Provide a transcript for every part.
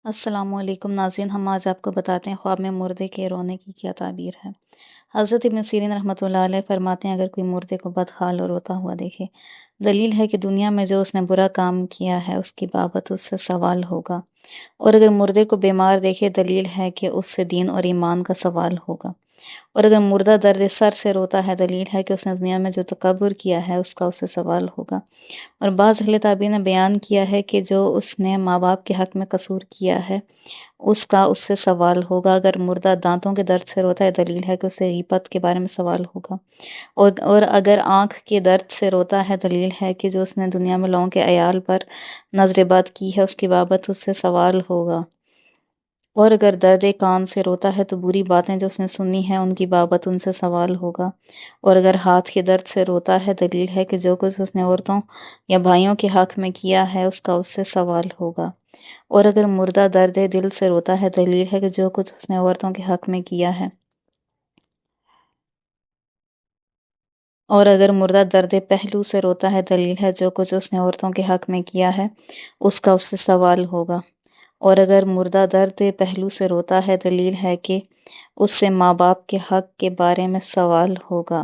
السلام علیکم ناظرین، ہم آج آپ کو بتاتے ہیں خواب میں مردے کے رونے کی کیا تعبیر ہے۔ حضرت ابن سیرین رحمۃ اللہ علیہ فرماتے ہیں اگر کوئی مردے کو بدحال اور روتا ہوا دیکھے، دلیل ہے کہ دنیا میں جو اس نے برا کام کیا ہے اس کی بابت اس سے سوال ہوگا، اور اگر مردے کو بیمار دیکھے دلیل ہے کہ اس سے دین اور ایمان کا سوال ہوگا، اور اگر مردہ درد سر سے روتا ہے دلیل ہے کہ اس نے دنیا میں جو تکبر کیا ہے اس کا اس سے سوال ہوگا۔ اور بعض اہل تعبیر نے بیان کیا ہے کہ جو اس نے ماں باپ کے حق میں قصور کیا ہے اس کا اس سے سوال ہوگا۔ اگر مردہ دانتوں کے درد سے روتا ہے دلیل ہے کہ اسے غیبت کے بارے میں سوال ہوگا، اور اگر آنکھ کے درد سے روتا ہے دلیل ہے کہ جو اس نے دنیا میں لوگوں کے عیال پر نظر بد کی ہے اس کی بابت اس سے سوال ہوگا، اور اگر درد کان سے روتا ہے تو بری باتیں جو اس نے سنی ہیں ان کی بابت ان سے سوال ہوگا، اور اگر ہاتھ کے درد سے روتا ہے دلیل ہے کہ جو کچھ اس نے عورتوں یا بھائیوں کے حق میں کیا ہے اس کا اس سے سوال ہوگا، اور اگر مردہ درد دل سے روتا ہے دلیل ہے کہ جو کچھ اس نے عورتوں کے حق میں کیا ہے، اور اگر مردہ درد پہلو سے روتا ہے دلیل ہے جو کچھ اس نے عورتوں کے حق میں کیا ہے اس کا اس سے سوال ہوگا، اور اگر مردہ درد پہلو سے روتا ہے دلیل ہے کہ اس سے ماں باپ کے حق کے بارے میں سوال ہوگا،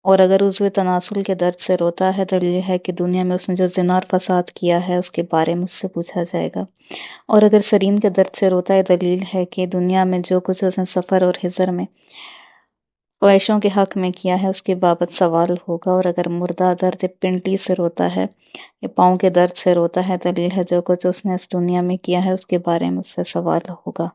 اور اگر عضو تناسل کے درد سے روتا ہے دلیل ہے کہ دنیا میں اس نے جو زنا اور فساد کیا ہے اس کے بارے میں اس سے پوچھا جائے گا، اور اگر سرین کے درد سے روتا ہے دلیل ہے کہ دنیا میں جو کچھ اس نے سفر اور حضر میں خواہشوں کے حق میں کیا ہے اس کے بابت سوال ہوگا، اور اگر مردہ درد پنڈلی سے روتا ہے یا پاؤں کے درد سے روتا ہے دلیل ہے جو کچھ اس نے اس دنیا میں کیا ہے اس کے بارے میں اس سے سوال ہوگا۔